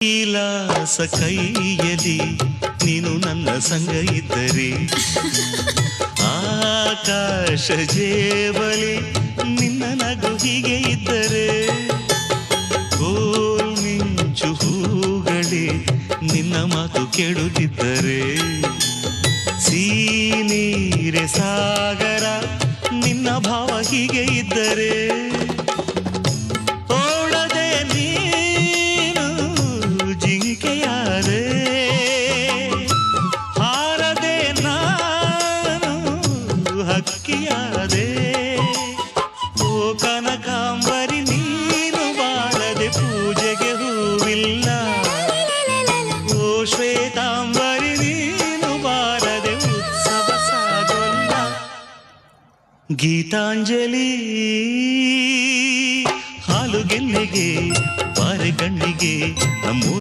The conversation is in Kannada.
ಕೈಲಾಸ ಕೈಯಲ್ಲಿ ನೀನು ನನ್ನ ಸಂಗ ಇದ್ದರೆ ಆಕಾಶ ಜೇಬಲಿ ನಿನ್ನ ನಗು ಹೀಗೆ ಇದ್ದರೆ ಗೋಲ್ ಮಿಂಚು ಹೂಗಳೇ ನಿನ್ನ ಮಾತು ಕೇಳುತ್ತಿದ್ದರೆ ಸೀನೀರೆ ಸಾಗರ ನಿನ್ನ ಭಾವ ಹೀಗೆ ಇದ್ದರೆ ಹಕ್ಕಿಯಾದೆ ಓ ಕನಕಾಂಬರಿ ನೀನು ಬಾಳದೆ ಪೂಜೆಗೆ ಹೂವಿಲ್ಲ ಓ ಶ್ವೇತಾಂಬರಿ ನೀನು ಬಾಳದೆ ಉತ್ಸವ ಸಾಗೋಲ್ಲ ಗೀತಾಂಜಲಿ ಹಾಲುಗೆನ್ನೆಗೆ ಬಾರೆ ಕಣ್ಣಿಗೆ